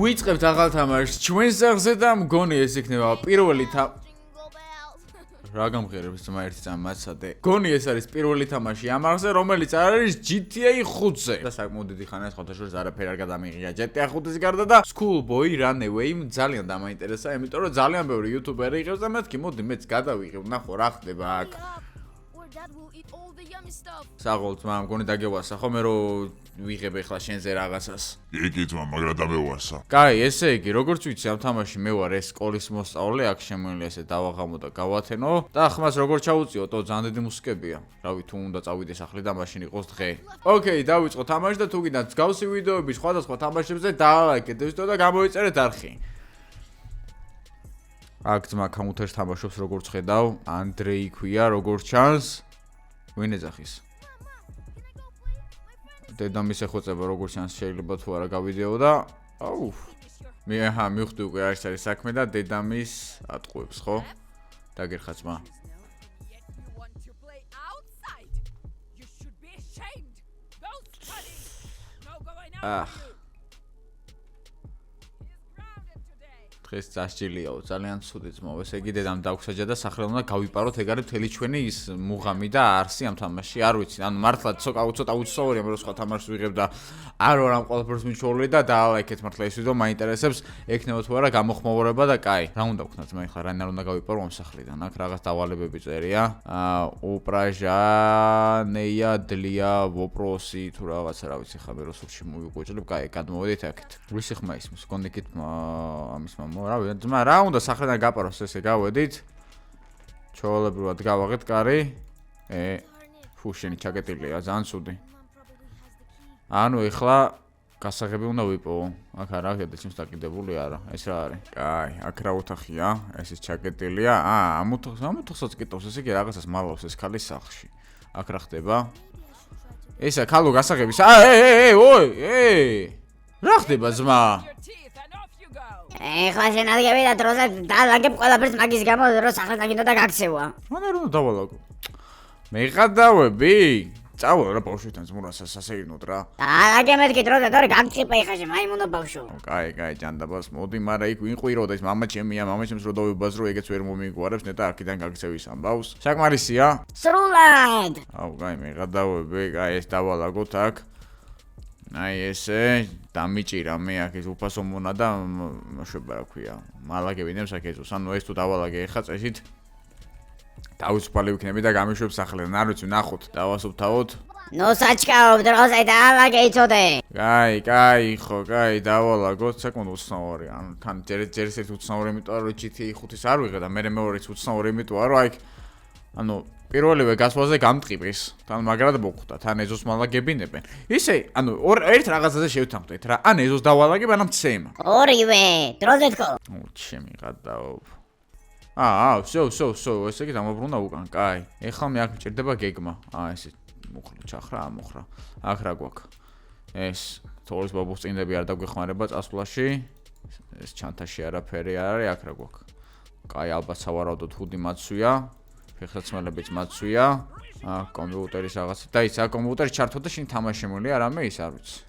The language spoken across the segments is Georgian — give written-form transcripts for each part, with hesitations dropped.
ვიწყებთ ახალ თამაშს ჩვენს სახზე და მგონი ეს იქნება პირველი რა გამღერებს ძმა ერთი წამი მაცადე. გონი ეს არის პირველი თამაში ამ არხზე, რომელიც არის GTA 5-ზე. და საკმაოდ დიდი ხანია ხოთაშორის არაფერი არ გადამიღია GTA 5-ის გარდა და Schoolboy Runaway ძალიან დამაინტერესა, იმიტომ რომ ძალიან ბევრი იუთუბერი იღებს და მეთქი მოდი მეც გადავიღებ, ნახო რა ხდება აქ. საღოლთ მამ გონი დაგევასა ხო მე რომ ვიღებ ახლა შენზე რაღაცას. იგი თვა მაგრამ დამევარსა. კაი, ესე იგი, როგორც ვიცი ამ თამაში მე ვარ ეს სკოლის მოსწავლე, აქ შემოილი ესე დავაღამო და გავათენო და ხმას როგორ ჩაუწიო, თო ძალიან დიდი მუსიკებია. რავი, თუ უნდა წავიდე სახლი და მაშინ იყოს დღე. ოკეი, დავიწყო თამაში და თუ გინდათ მსგავსი ვიდეოები სხვადასხვა თამაშებზე დალაიქეთ ეს ვიდეო და გამოიწერეთ არხი. აქ ძმა კომპიუტერს თამაშობს როგორც ხედავ, ანდრეი ქვია, როგორც ჩანს. ვინ ეძახის? დედამის ეხვეწება როგორც ჩანს შეიძლება თუ არა გავიდეო და აუ მე მივხვდი უკვე არის საქმე და დედამის ატყუებს ხო? დაგერხა ძმა. დღეს დასჭილიაო ძალიან ცუდი ძმაო ესე იგი დედამ დაგვსაჯა და სახელ უნდა გავიპაროთ ეგ არის მთელი ჩვენი ის მუღამი და არსი ამ თამაში არ ვიცი ანუ მართლა ცოტა უცხოვარია მე რო სხვა თამაშს ვიღებ და არ ვარ ამ ყველაფერს მიჩვეული და დაალაიქეთ მართლა ეს ვიდეო მაინტერესებს ექნება თუ არა გამოხმოვარება და კაი რა უნდა ვქნა ძმა ეხლა რა უნდა გავიპარო ამ სახლიდან აქ რაღაც დავალებები წერია უპრაჟანეია დლია ვოპროსი თუ რაღაცა რა ვიცი ხა მე რო სულში მოვიგვეჭლებ კაი გადმოვედით აქეთ ვისი ხმა ისმის კონდიკით ამის მამა რა ვიცი ძმა რა უნდა სახლიდან გაპაროს ესე გავედით ჩაოლებრივად გავაღეთ კარი ფუშენი ჩაკეტილია ძალიან ცუდი ანუ ეხლა გასაღები უნდა ვიპოვო აქ არა გადაჩემს დაკიდებული არა ეს რა არის კაი აქ რა ოთახია ეს ის ჩაკეტილია ამ ოთახსაც კითხავს ესე იგი რაღაცას მალავს ეს ქალის სახლში აქ რა ხდება ესა ქალო გასაღების ოი რა ხდება ძმა ეხლა შენ ადგები და დროზე დალაგებ ყველაფერს მაგის გამო რომ სახლიდან გინდა და გაქცევა. მან არ უნდა დავალაგო. მე გადავები. წავალ რა ბავშვთან ზმურასაც ასეირნოთ რა. დალაგე მეთქი დროზე და გაქცევა ეხაშე მაიმუნო ბავშვო. კაი ჯანდაბას მოდი, მაგრამ იქ ვინ ყვიროდა ის მამა ჩემია, მამა ჩემს რო დავიბაზრო ეგეც ვერ მომიგვარებს ნეტა აქედან გაქცევის ამბავს. საკმარისია? სრულად. აუ კაი მე გადავები, კაი ეს დავალაგოთ აქ. აი ესე დამიჭირა მე აქ ეს უფასო მონა და შვება რა ქვია მალაგები ნემს აქ ეზოს ანუ ეს თუ დავალაგე ეხა წესით დავისუფალი ვიქნები და გამიშვებ სახლიდან არ ვიცი ნახოთ დავასუფთავოთ ნუ საჩქაობ დროზე დაალაგე იცოდე კაი ხო კაი დავალაგოთ საკმაოდ უცნაური ანუ თან ჯერ ერთ უცნაური იმიტომ რომ GTA 5-ის არ ვიღე და მე მეორეც უცნაური იმიტომ რომ აი ანუ პირველივე გასვლაზე გამტყიბეს. თან მაგრად მოხვდა. თან ეზოს მალაგებინებენ. ისე, ანუ ერთ რაღაცაზე შევთანხმდით რა. ან ეზოს დავალაგებ, ანამ ცემ. ორივე, დროზე თქო. ჩემი გადაობ. ვსო, ესე იგი დამობრუნდა უკან. კაი. ეხლა მე აქ მჭირდება გეგმა. ესე მოხრა, ჩახრა, მოხრა. აქ რა გვაქვს? ეს თოლის ბაბუს წინდები არ დაგვეხმარება წასვლაში. ეს ჩანთაში არაფერი არ არის, აქ რა გვაქვს? კაი, ალბათ სავარაუდოდ ხუდი მაცვია. ფეხსაცმელებიც მაცვია. კომპიუტერის რაღაცა. და ის კომპიუტერი ჩართო და შენ თამაშემული არამე ის არ ვიცი.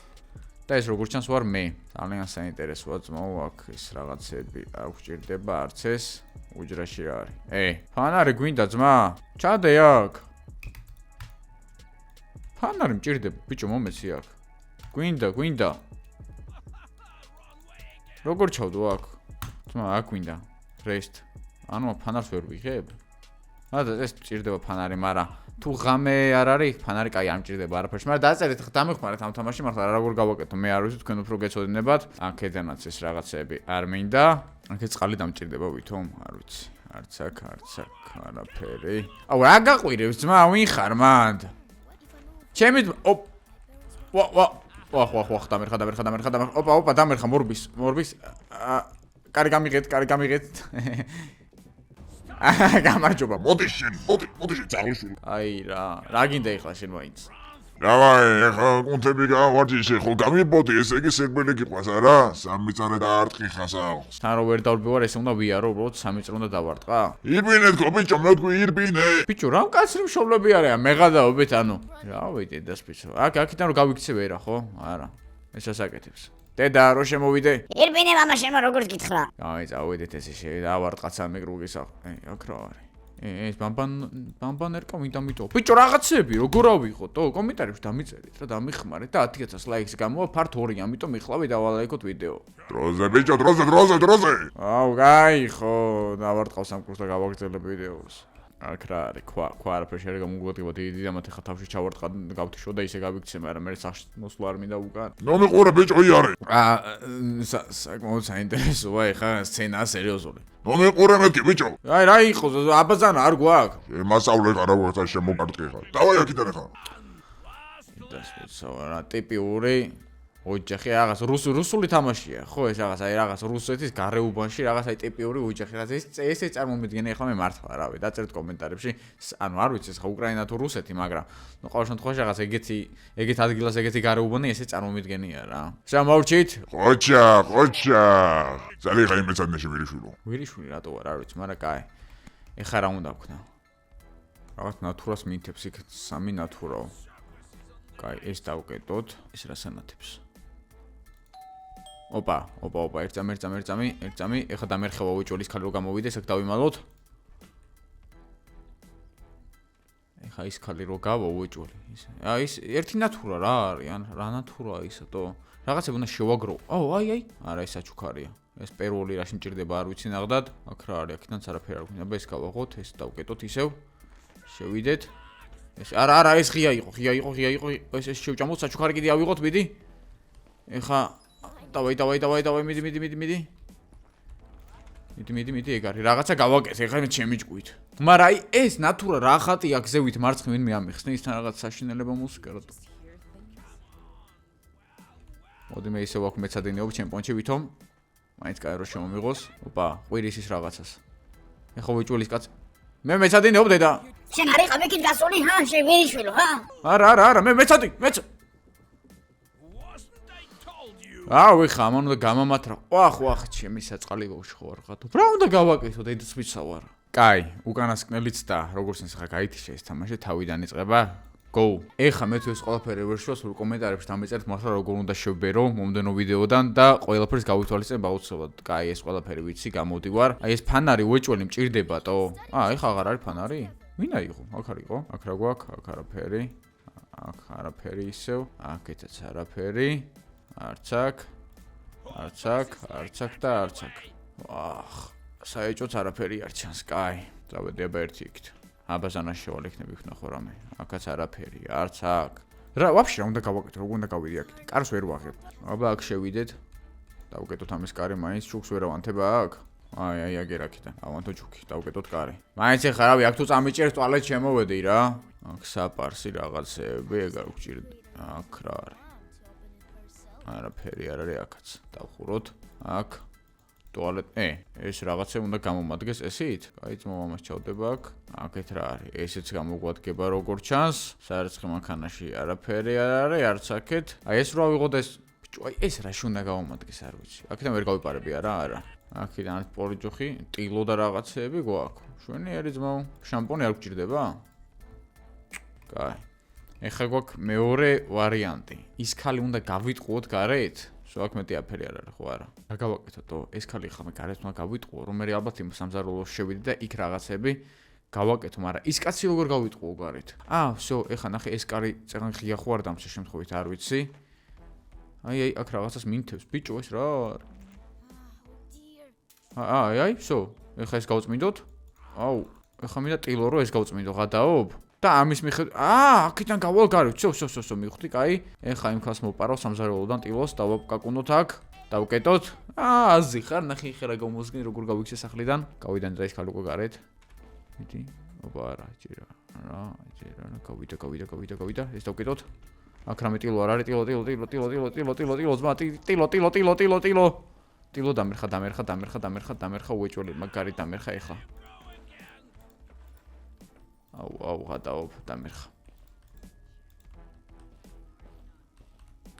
და ეს როგორც ჩანს ვარ მე. ძალიან საინტერესოა ძმაო აქ ეს რაღაცები არ გვჭირდება არც ეს უჯრაში რა არის. ფანარი გვინდა ძმა? ჩადე აქ. ფანარი მჭირდება ბიჭო მომეცი აქ. გვინდა. როგორ ჩავდო აქ? ძმა აქ გვინდა. რესტ. ანუ ფანარს ვერ ვიღებ? ეს მჭირდება ფანარი, მაგრამ თუ ღამე არ არის, ფანარი კაი არ მჭირდება არაფერში. მაგრამ დაწერეთ, დამეხმარეთ ამ თამაში, მართლა რა როგორ გავაკეთო, მე არ ვიცი, თქვენ უფრო გეცოდინებათ. აქედანაც ეს რაღაცები არ მინდა. აქ წყალი დამჭირდება ვითომ, არ ვიცი. არც აქ, არაფერი. აუ, რა გაყვირებს ძმა, ვინ ხარ მანდ? ჩემი ვახ, დამერხა. ოპა, დამერხა მორბის. კარი გამიღეთ. გამარჯობა. მოდი შენ წაღვიშვი. აი რა გინდა ეხლა შენ მაინც? რავაი, ეხლა კონტები გავარჯიშე, ხო გამიბოდი, ესე იგი სერბელი გიყვას არა? სამი წარე დაარტყი ხასა. თან რო ვერ დავბივარ, ესე უნდა ვიარო, უბრალოდ სამი წრე უნდა დავარტყა? ირბინეთ გო ბიჭო, მე თქვი ირბინე. ბიჭო, რა მკაცრი მშობლები არიან, მეღადაობით, ანუ. რავი, დედას ბიჭო. აქედან რო გავიქცე ვერა, ხო? არა. ეს ასაკეთებს. დედა რო შემოვიდე? ირბინე მამა შემო როგორც გითხრა. აი წავედეთ ესე შევავარდ ყაცა მიკრუგის აქ რა არის? ეს ბამბან ერკა მინდა ბიჭო რაღაცები როგორ ავიღო თო კომენტარებში დამიწერეთ რა დამიხმარეთ და 10000 ლაიქს გამოვა part 2 ამიტომ მიხლავი დავალაიქოთ ვიდეო დროზე ბიჭო დროზე აუ გაი ხო დავარტყავს ამ კურსს და გავაგრძელებ ვიდეოს აქ რა არის ქვა არაფერი შეიძლება გამოგუგებო დიდი ამათ ხა თავში ჩავარტყა გავთიშო და ისე გავიქცე მაგრამ მე სახში მოსვლა არ მინდა უკან ნომიყურე ბიჭო იარე საკმაოდ საინტერესოა ეხა სცენა სერიოზული ნომიყურე მეთქი ბიჭო აი რა იყო აბაზანა არ გვაქვს შემასავლე არა ვარ შემოგარტყე ხარ დავაი აქიდან ხარ დასვიცავ რა ტიპიური ოჯახი რაღაც რუსული თამაშია ხო ეს რაღაც აი რაღაც რუსეთის გარეუბანში რაღაც აი ტიპიური ოჯახი რაღაც ესე წარმომიდგენია ახლა მე მართლა რავი დაწერთ კომენტარებში ანუ არ ვიცი ხა უკრაინა თუ რუსეთი მაგრამ ნუ ყოველ შემთხვევაში რაღაც ეგეთ ადგილას ეგეთი გარეუბანი ესე წარმომიდგენია რა შემოვჭით ხოჩა ზალი ხაი მეცადნეში ვირიშვილი რატო არ ვიცი მაგრამ კაი ეხა რა უნდა ვქნა რაღაც ნატურას მინთებს იქ სამი ნატურაო კაი ეს დავკეტოთ ეს რა სანათებს ოპა ერთზამი ეხა დამერხევა უჭოლის ქალი რო გამოვიდეს აქ დავიმალოთ ეხა ის ქალი რო გავა უჭოლი აი ის ერთი ნატურა რა არის ან რა ნატურაა ისეთო რაღაცები უნდა შევაგრო აი არა ეს საჩუქარია ეს პერული რაში მჭირდება არ ვიცი ნახდად აქ რა არის აქედანაც არაფერი არ გვინდა ეს გავაღოთ ეს დავკეტოთ ისევ შევიდეთ ეს არა ეს ღია იყო ეს შევჭამოთ საჩუქარი კიდე ავიღოთ მიდი ეხა დავაი მიდი ეგ არის რაღაცა გავაკეთე ეხა მე ჩემი ჭკუით მაგრამ აი ეს ნატურა რა ხატია გზევით მარცხნივ ვინმე ამიხსნე ისთან რაღაც საშინელება მუსიკა რატო მოდი მე ისე ვაქვს მეცადინეობ ჩემპიონში ვითომ მაინც კაი რო შემომიღოს ოპა ყვირის ის რაღაცას ეხა ვიჭულის კაც მე მეცადინეობ დედა შენ არ იყავ იქით გასული ჰა შევირიშვილო ჰა არა მე მეცადი აუ ეხა ამან უნდა გამამათრა ვახ ჩემი საწყალი ბავშვი ხო არ ხათო რა უნდა გავაკეთო დედაც ვიცავარ კაი უკანასკნელიც და როგორც ის ხა გაითიშე ეს თამაში თავიდან იწყება go ეხა მე თუ ეს ყველაფერი ვერ შევას სულ კომენტარებში დამეწერთ მართლა როგორ უნდა შევბერო მომდენო ვიდეოდან და ყველაფერს გავითვალისწინებ აუცილებლად კაი ეს ყველაფერი ვიცი გამოდივარ აი ეს ფანარი უეჭველი მჭირდებატო ეხა აღარ არის ფანარი ვინა იყო აქ არისო აქ რა გვაქვს აქ არაფერი აქ არაფერი ისევ აქეთაც არაფერი არც აქ და არც აქ ვახ საეჭვოც არაფერი არ ჩანს კაი წავედება ერთი იქით აბაზანას შევალ იქნები ხნახო რამე აქაც არაფერი არც აქ რა ვაფშე რა უნდა გავაკეთო როგორ უნდა გავიდი აქ კარს ვერ ვაღებ აბა აქ შევიდეთ დავუკეთოთ ამის კარი მაინც ჩუქს ვერ ავანთება აქ აი აგერ აქიდან ავანთო ჩუქი დავუკეთოთ კარი მაინც ეხა რავი აქ თუ წამიჭერს ტუალეტ შემოვედი რა აქ საპარსი რაღაცეები ეგ არ გვჭირდა აქ რა არის არაფერი არ არის აქაც დავხუროთ აქ ტუალეტ ეს რაღაცე უნდა გამომადგეს ესით კაი მომამას ჩავდება აქ აქეთ რა არის ესეც გამოგვადგება როგორ ჩანს საერცხე მანქანაში არაფერი არ არის არც აქეთ აი ეს რა ვიღოთ ეს ბიჭო აი ეს რაში უნდა გამომადგეს არ ვიცი აქედან ვერ გავიპარები არა აქედან არის პოლიჯოხი ტილო და რაღაცეები გვაქვს შვენიერი ძმაო შამპონი არ გჭირდება კაი ეხა გვაქვს მეორე ვარიანტი ის ქალი უნდა გავიტყუოთ გარეთ სულ აქ მეტი აფერი არ არის ხო არა რა გავაკეთოთ ეს ქალი ხა მე გარეთ უნდა გავიტყუო რომ მე ალბათ იმ სამზარეულოს შევიდე და იქ რაღაცები გავაკეთო მაგრამ ის კაცი როგორ გავიტყუო გარეთ всё ეხა ნახე ეს კარი წეგან ღია ხო არ დამსე შემთხვევით არ ვიცი აი აქ რაღაცას მინთებს ბიჭო ეს რა აი всё ეხა ეს გავწმინდოთ აუ ეხა მინდა ტილო რო ეს გავწმინდო გადაობ და ამის მიხედვით აქიდან გავალ გარეთ всё მივხვდი კაი ეხა იმ ხალხს მოვპარავ სამზარეულოდან ტილოს დავაკაკუნოთ აქ დავკეტოთ აზი ხარ ნახე ხე რა გამოსგენ როგორ გავიქცე სახლიდან გავიდან და ის ხალ უკვე გარეთ მიდი ოპა რა ჯერა გავიდა ეს დავკეტოთ აქ რამე ტილო არ არის ტილო ზმა ტილო დამერხა უეჭველი მაგარი დამერხა ეხლა აუ გადაობ დამერხა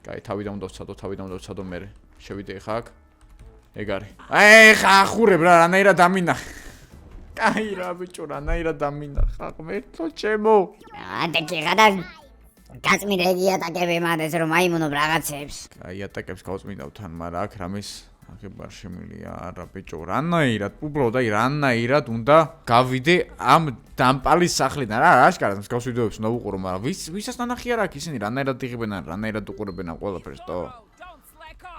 კაი თავიდან უნდა ვცადო მე შევიდე ხა აქ ეგ არის ხა ახურებ რა რანაირად დამინახე კაი რა ბიჭო რანაირად დამინახა ღმერთო ჩემო ანტე კიღადა გაწმინდა იგი ატაკები მანდეს რომ აიმონო რაღაცებს. აი ატაკებს გავწმინდავ თან, მაგრამ აქ რამის აღება შემილია არა ბიჭო, რანაირად, უბრალოდ აი რანაირად უნდა გავიდე ამ დამპალის სახლიდან. რა აშკარად მსგავს ვიდეოებს უნდა ვუყურო, მაგრამ ვისაც ნანახი არ აქვს ისინი რანაირად იღებენ, რანაირად უყურებენ ამ ყველაფერს, თო?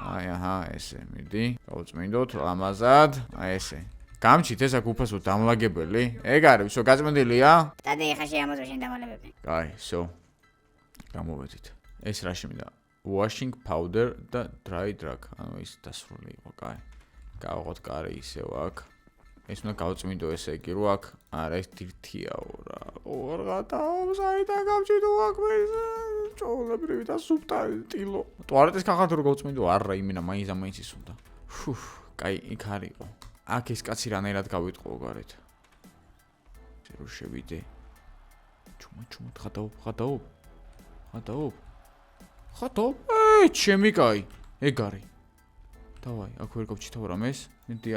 აი აჰა, ესე, მიდი, გავწმინდოთ ლამაზად, აი ესე. გამჩით ეს აქ უფასო დამლაგებელი. ეგ არის, всё, გაწმენდილია? დადე ეხა შეამოწმე შენ დამალებები. კაი, всё. გამოვედით. ეს რა შემინდა? Washing powder და dry drug. ანუ ის დასრული იყო, კაი. გავაღოთ კარი ისევ აქ. ეს უნდა გავწმინდო ესე იგი, რომ აქ არა ეს დირთიაო რა. ორღათა საიდან გამჩიდო აქ ეს ჭოლებრივი და სუბტილო. ტუალეტის კახალთ რო გავწმინდო, არა იმინა მაინც ის უნდა. ფუ, კაი, იქ არისო. აქ ეს კაცი რანაირად გავიტყო გარეთ. რო შევიდე. ჩუმ ხადაობ. ხადაობ? ჩემი კაი. ეგ არის. დავაი, აქ ვერ გავჩითავ რამეს. მიდი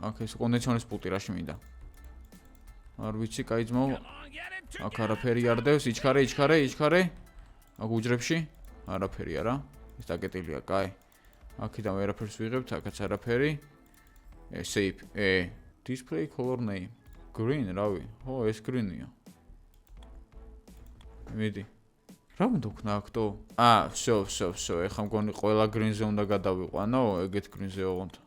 აქ ეს კონდიციონერის პულტი რა შემინდა. არ ვიცი, კაი ძმაო. აქ არაფერი არ დევს, იჩქარე. აქ უჯრებში არაფერი არა. ეს დაკეტილია, კაი. აქედან ვერაფერს ვიღებთ, აქაც არაფერი. Save. Display color name. Green, რავი. ხო, ეს green-ია. მიდი. რა უნდა ვქნა აქტო? всё, ეხლა მგონი ყველა green-ზე უნდა გადავიყვანო, ეგეთ green-ზე ოღონდ.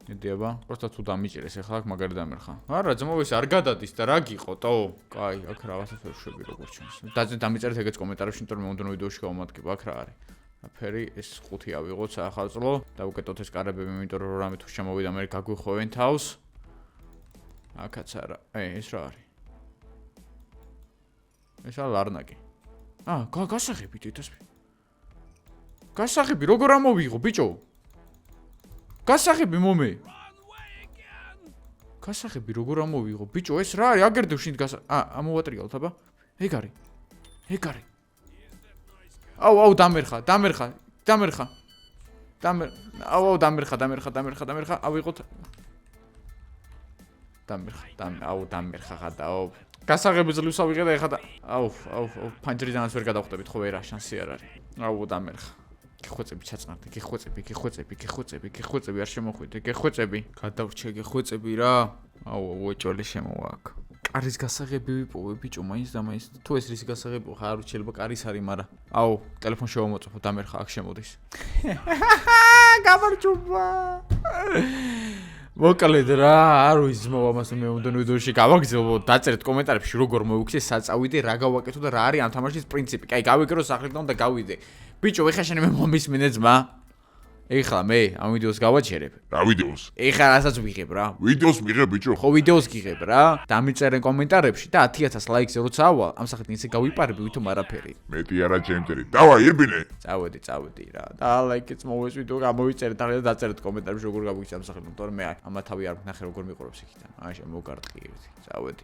მიდი აბა, просто თუ დამიჭირეს ეხლა აქ მაგარი დამერხა. არა, ძმოვის არ გადადის და რა გიყო, ტო? კაი, აქ რაღაცა ფერშვები როგორ ჩანს. დამიწერეთ ეგეც კომენტარებში, იმიტომ რომ მომდევნო ვიდეოში გავამატკიბ, აქ რა არის. ფერი ეს 5 ავიღოთ საახალწლო და უკეთოთ ეს კარებები, იმიტომ რომ რამე თუ შემოვიდა მე გაგვიხვევენ თავს. აქაც არა. ეს რა არის? ეს ლარნაკი. გასაღები თითოსპი. გასაღები როგორ ამოვიღო, ბიჭო? გასაღები მომე. გასაღები როგორ ამოვიღო, ბიჭო? ეს რა არის? აგერდევ შინ ამოვატრიალთ, აბა. ეგ არის. აუ, დამერხა. აუ, დამერხა. ავიღოთ. დამერხა ხადაო. გასაღები ძლივს ავიღე და ეხა და აუ, ფანჯრიდანაც ვერ გადავხვდებით, ხო ვერა შანსი არ არის. აუ, დამერხა. გეხვეწები ჩაწყნარდი, გეხვეწები არ შემოხვიდე, გეხვეწები. გადავრჩე გეხვეწები რა. აუ, უეჭველი შემოვა აქ. კარის გასაღები ვიპოვე ბიჭო, მაინც და მაინც. თუ ეს რის გასაღები ხარ, არ უჩელება კარის არის, მაგრამ აუ, ტელეფონ შევამოწმო, დამერხა აქ შემოდის. გამარჯობა. მოკლედ რა, არ ვიცი მოვა მას მე მომდენო ვიდეოში გავაგზავნო, დაწერეთ კომენტარებში როგორ მოვიქცე საწავიდე, რა გავაკეთო და რა არის ამ თამაშის პრინციპი. კაი, გავიგრო სახლიდან და გავიდე. ბიჭო, ეხლა შენ მე მომისმინე ძმა. ეხლა მე ამ ვიდეოს გავაჩერებ. რა ვიდეოს? ეხლა რასაც ვიღებ რა. ვიდეოს მიღებ ბიჭო. ხო, ვიდეოს გიღებ რა. დამიწერენ კომენტარებში და 10000 ლაიქზე როცა ავალ, ამ სახელით ისე გავიპარები ვითომ არაფერი. მეტი არა ჩემტერი. დავაი, ირბინე. წავედი რა. და ლაიქიც მოვეს ვიდეო გამოვიწერეთ და დაწერეთ კომენტარებში როგორ გავიქცე ამ სახელით, იმიტომ რომ მე ამა თავი არ ვნახე როგორ მიყურებს იქიდან. აი შემოგარტყიერეთ. წავედი.